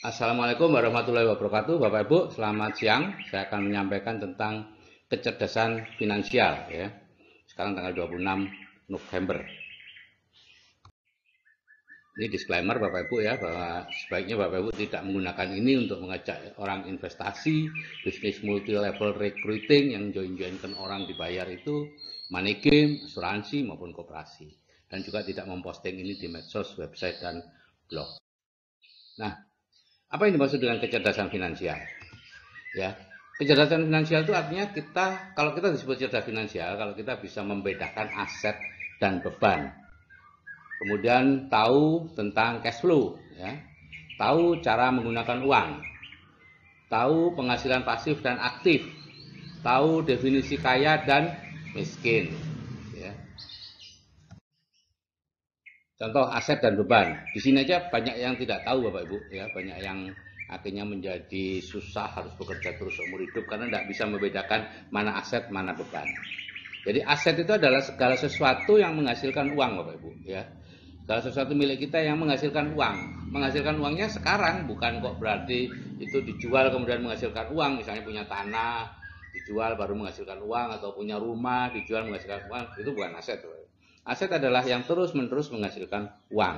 Assalamualaikum warahmatullahi wabarakatuh, Bapak Ibu. Selamat siang. Saya akan menyampaikan tentang kecerdasan finansial, ya. Sekarang tanggal 26 November. Ini disclaimer Bapak Ibu ya, bahwa sebaiknya Bapak Ibu tidak menggunakan ini untuk mengajak orang investasi, bisnis multi level recruiting yang join-joinkan orang dibayar itu, money game, asuransi maupun koperasi. Dan juga tidak memposting ini di medsos, website dan blog. Nah, apa yang dimaksud dengan kecerdasan finansial? Ya, kecerdasan finansial itu artinya kalau kita disebut cerdas finansial, kalau kita bisa membedakan aset dan beban, kemudian tahu tentang cash flow, ya, tahu cara menggunakan uang, tahu penghasilan pasif dan aktif, tahu definisi kaya dan miskin, ya. Contoh aset dan beban. Di sini aja banyak yang tidak tahu Bapak Ibu, ya, banyak yang akhirnya menjadi susah, harus bekerja terus seumur hidup karena tidak bisa membedakan mana aset, mana beban. Jadi aset itu adalah segala sesuatu yang menghasilkan uang Bapak Ibu, ya. Segala sesuatu milik kita yang menghasilkan uang. Menghasilkan uangnya sekarang, bukan kok berarti itu dijual kemudian menghasilkan uang. Misalnya punya tanah, dijual baru menghasilkan uang, atau punya rumah, dijual menghasilkan uang. Itu bukan aset Bapak Ibu. Aset adalah yang terus-menerus menghasilkan uang.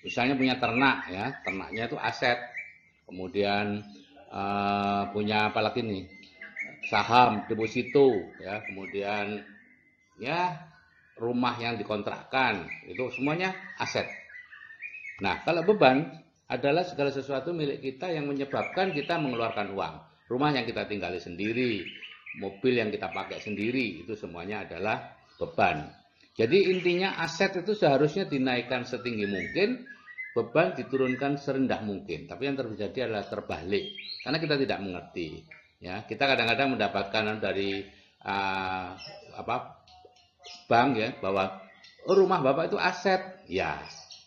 Misalnya punya ternak, ya, ternaknya itu aset. Kemudian punya apa lagi nih? Saham, deposito, ya, kemudian ya rumah yang dikontrakkan, itu semuanya aset. Nah, kalau beban adalah segala sesuatu milik kita yang menyebabkan kita mengeluarkan uang. Rumah yang kita tinggali sendiri, mobil yang kita pakai sendiri, itu semuanya adalah beban. Jadi intinya aset itu seharusnya dinaikkan setinggi mungkin, beban diturunkan serendah mungkin. Tapi yang terjadi adalah terbalik, karena kita tidak mengerti. Ya, kita kadang-kadang mendapatkan dari bank, ya, bahwa rumah Bapak itu aset. Ya,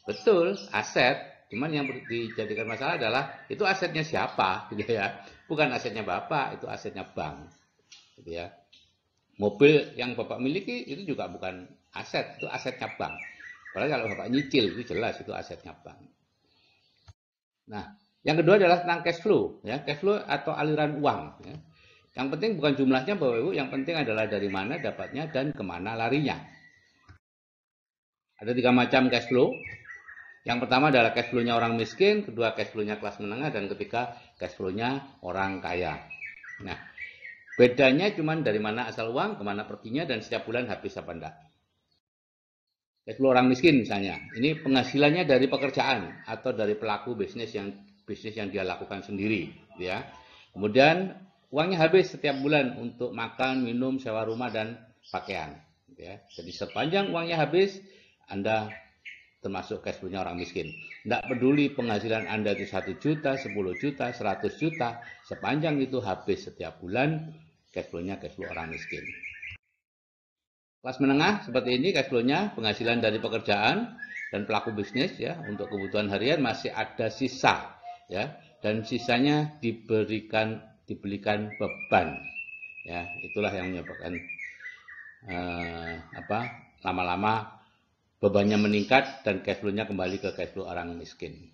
betul, aset. Cuman yang dijadikan masalah adalah itu asetnya siapa, gitu ya. Bukan asetnya Bapak, itu asetnya bank, gitu ya. Mobil yang Bapak miliki itu juga bukan aset, itu asetnya bank. Padahal kalau Bapak nyicil itu jelas itu asetnya bank. Nah, yang kedua adalah tentang cash flow, ya, cash flow atau aliran uang, ya. Yang penting bukan jumlahnya Bapak Ibu, yang penting adalah dari mana dapatnya dan kemana larinya. Ada 3 macam cash flow. Yang pertama adalah cash flow-nya orang miskin, kedua cash flow-nya kelas menengah, dan ketiga cash flow-nya orang kaya. Nah, bedanya cuma dari mana asal uang, kemana perginya, dan setiap bulan habis apa enggak. Cash flow orang miskin misalnya, ini penghasilannya dari pekerjaan atau dari pelaku bisnis yang dia lakukan sendiri, ya. Kemudian uangnya habis setiap bulan untuk makan, minum, sewa rumah dan pakaian, ya. Jadi sepanjang uangnya habis, Anda termasuk cash flow-nya orang miskin. Tidak peduli penghasilan Anda itu 1 juta, 10 juta, 100 juta, sepanjang itu habis setiap bulan, cash flow-nya cash flow orang miskin. Kelas menengah seperti ini cash flow-nya penghasilan dari pekerjaan dan pelaku bisnis, ya, untuk kebutuhan harian masih ada sisa, ya, dan sisanya diberikan beban, ya. Itulah yang menyebabkan lama-lama bebannya meningkat dan cash flow-nya kembali ke cash flow orang miskin.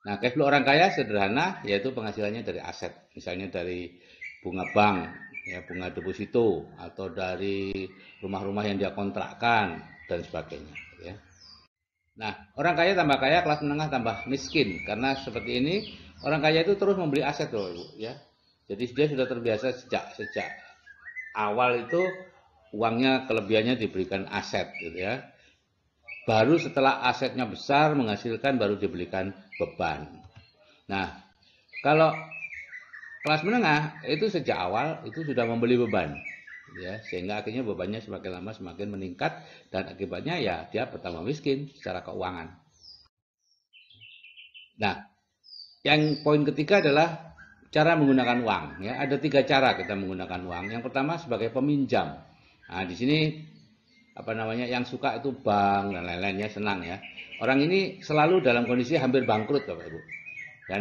Nah, cash flow orang kaya sederhana, yaitu penghasilannya dari aset, misalnya dari bunga bank, ya, bunga deposito, atau dari rumah-rumah yang dia kontrakkan dan sebagainya, ya. Nah, orang kaya tambah kaya, kelas menengah tambah miskin, karena seperti ini orang kaya itu terus membeli aset loh, Ibu, ya. Jadi dia sudah terbiasa sejak awal itu uangnya kelebihannya diberikan aset, gitu ya. Baru setelah asetnya besar menghasilkan baru diberikan beban. Nah, kalau kelas menengah itu sejak awal itu sudah membeli beban, ya, sehingga akhirnya bebannya semakin lama semakin meningkat dan akibatnya ya dia bertambah miskin secara keuangan. Nah, yang poin ketiga adalah cara menggunakan uang, ya. Ada 3 cara kita menggunakan uang. Yang pertama sebagai peminjam. Nah, di sini yang suka itu bank dan lain-lainnya senang, ya. Orang ini selalu dalam kondisi hampir bangkrut, Bapak Ibu. Dan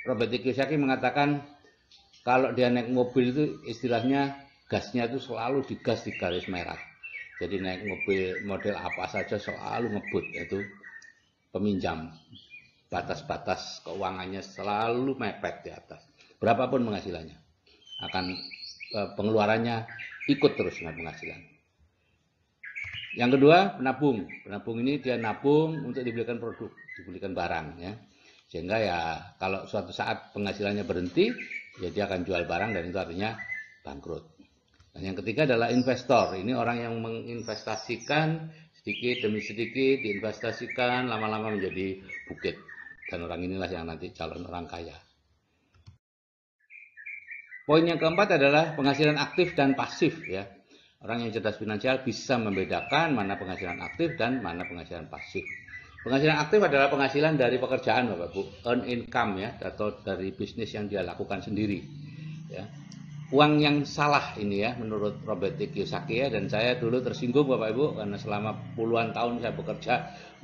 Robert Kiyosaki mengatakan kalau dia naik mobil itu istilahnya gasnya itu selalu digas di garis merah. Jadi naik mobil model apa saja selalu ngebut, yaitu peminjam. batas-batas keuangannya selalu mepet di atas. Berapapun penghasilannya, akan pengeluarannya ikut terus dengan penghasilan. Yang kedua, penabung. Penabung ini dia nabung untuk dibelikan produk, dibelikan barang ya. Sehingga ya kalau suatu saat penghasilannya berhenti, ya dia akan jual barang dan itu artinya bangkrut. Dan yang ketiga adalah investor. Ini orang yang menginvestasikan sedikit demi sedikit, diinvestasikan lama-lama menjadi bukit. Dan orang inilah yang nanti calon orang kaya. Poin yang keempat adalah penghasilan aktif dan pasif ya. Orang yang cerdas finansial bisa membedakan mana penghasilan aktif dan mana penghasilan pasif. Penghasilan aktif adalah penghasilan dari pekerjaan Bapak Ibu, earn income ya, atau dari bisnis yang dia lakukan sendiri. Ya. Uang yang salah ini ya, menurut Robert T. Kiyosaki ya, dan saya dulu tersinggung Bapak Ibu karena selama puluhan tahun saya bekerja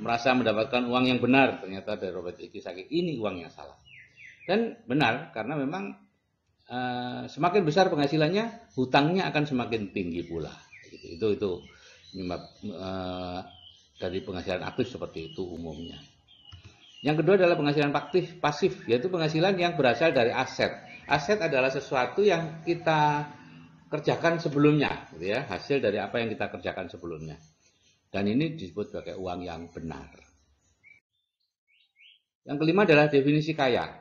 merasa mendapatkan uang yang benar, ternyata dari Robert T. Kiyosaki ini uang yang salah. Dan benar karena memang semakin besar penghasilannya, hutangnya akan semakin tinggi pula. Itu dari penghasilan aktif seperti itu umumnya. Yang kedua adalah penghasilan pasif, yaitu penghasilan yang berasal dari aset. Aset adalah sesuatu yang kita kerjakan sebelumnya, gitu ya, hasil dari apa yang kita kerjakan sebelumnya. Dan ini disebut sebagai uang yang benar. Yang kelima adalah definisi kaya.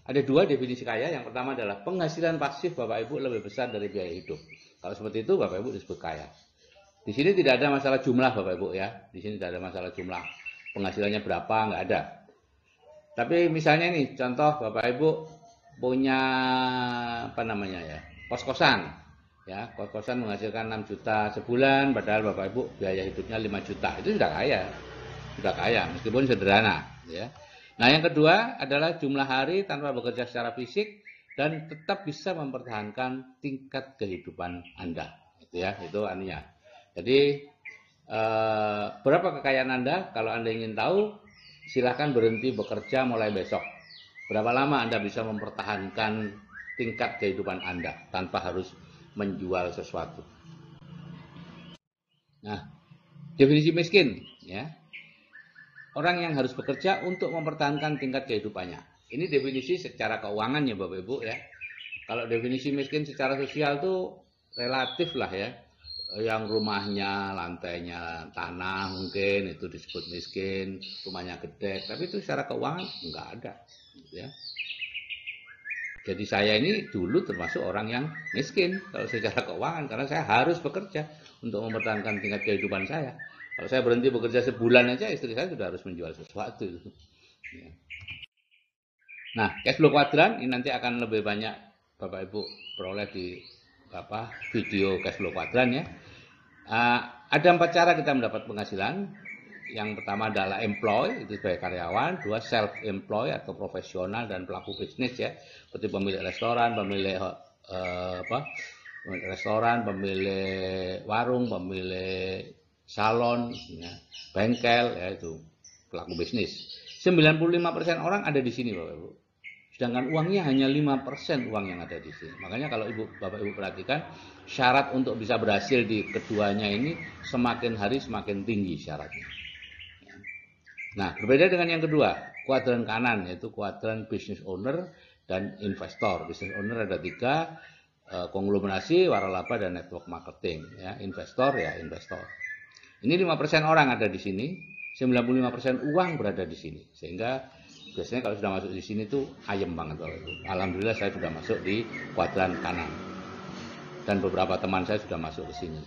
Ada dua definisi kaya. Yang pertama adalah penghasilan pasif Bapak Ibu lebih besar dari biaya hidup. Kalau seperti itu Bapak Ibu disebut kaya. Di sini tidak ada masalah jumlah Bapak Ibu ya. Di sini tidak ada masalah jumlah. Penghasilannya berapa, nggak ada. Tapi misalnya nih, contoh Bapak Ibu punya kos-kosan. Ya, kos-kosan menghasilkan 6 juta sebulan, padahal Bapak Ibu biaya hidupnya 5 juta. Itu sudah kaya. Sudah kaya meskipun sederhana, ya. Nah, yang kedua adalah jumlah hari tanpa bekerja secara fisik dan tetap bisa mempertahankan tingkat kehidupan Anda. Gitu ya, itu artinya. Jadi, berapa kekayaan Anda? Kalau Anda ingin tahu, silahkan berhenti bekerja mulai besok. Berapa lama Anda bisa mempertahankan tingkat kehidupan Anda tanpa harus menjual sesuatu. Nah, definisi miskin, ya. Orang yang harus bekerja untuk mempertahankan tingkat kehidupannya. Ini definisi secara keuangan ya Bapak Ibu ya. Kalau definisi miskin secara sosial tuh relatif lah ya. Yang rumahnya, lantainya tanah mungkin itu disebut miskin, rumahnya gede. Tapi itu secara keuangan enggak ada. Ya. Jadi saya ini dulu termasuk orang yang miskin kalau secara keuangan. Karena saya harus bekerja untuk mempertahankan tingkat kehidupan saya. Kalau saya berhenti bekerja sebulan aja, istri saya sudah harus menjual sesuatu. Ya. Nah, cash flow kuadran ini nanti akan lebih banyak Bapak Ibu peroleh di video cash flow kuadran ya. Ada 4 cara kita mendapat penghasilan. Yang pertama adalah employ, itu sebagai karyawan. 2, self-employ atau profesional dan pelaku bisnis ya, seperti pemilik restoran, pemilik pemilik warung, pemilik salon, ya, bengkel, ya itu pelaku bisnis. 95% orang ada di sini Bapak Ibu. Sedangkan uangnya hanya 5% uang yang ada di sini. Makanya kalau Bapak Ibu perhatikan, syarat untuk bisa berhasil di keduanya ini semakin hari semakin tinggi syaratnya. Nah, berbeda dengan yang kedua, kuadran kanan yaitu kuadran business owner dan investor. Business owner ada 3, konglomerasi, waralaba dan network marketing. Ya, investor ya investor. Ini 5% orang ada di sini, 95% uang berada di sini. Sehingga biasanya kalau sudah masuk di sini tuh ayem banget. Alhamdulillah saya sudah masuk di kuadran kanan. Dan beberapa teman saya sudah masuk ke sini.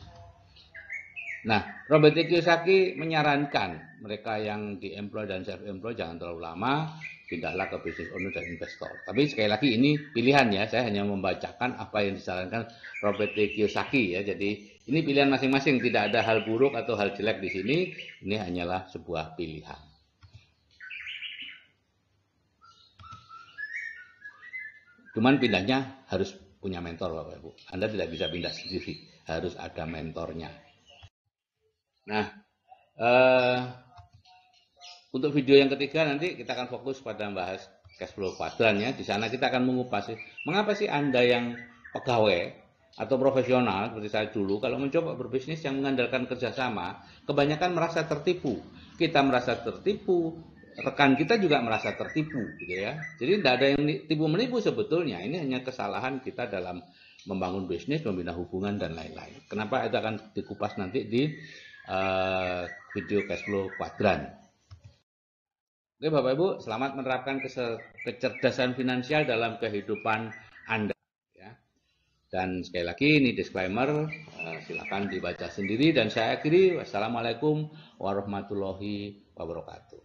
Nah, Robert T. Kiyosaki menyarankan mereka yang di-employ dan self-employ jangan terlalu lama, pindahlah ke business owner dan investor. Tapi sekali lagi ini pilihan ya, saya hanya membacakan apa yang disarankan Robert T. Kiyosaki ya. Jadi ini pilihan masing-masing, tidak ada hal buruk atau hal jelek di sini. Ini hanyalah sebuah pilihan. Cuman pindahnya harus punya mentor Bapak Ibu. Anda tidak bisa pindah sendiri, harus ada mentornya. Nah, untuk video yang ketiga nanti kita akan fokus pada membahas cash flow kuadran ya. Di sana kita akan mengupas mengapa sih Anda yang pegawai atau profesional seperti saya dulu kalau mencoba berbisnis yang mengandalkan kerjasama, kebanyakan merasa tertipu. Kita merasa tertipu, rekan kita juga merasa tertipu gitu ya. Jadi tidak ada yang tipu menipu sebetulnya. Ini hanya kesalahan kita dalam membangun bisnis, membina hubungan dan lain-lain. Kenapa itu akan dikupas nanti di video cash flow kuadran. Oke Bapak Ibu, selamat menerapkan kecerdasan finansial dalam kehidupan Anda. Ya. Dan sekali lagi ini disclaimer, silakan dibaca sendiri dan saya akhiri. Wassalamualaikum warahmatullahi wabarakatuh.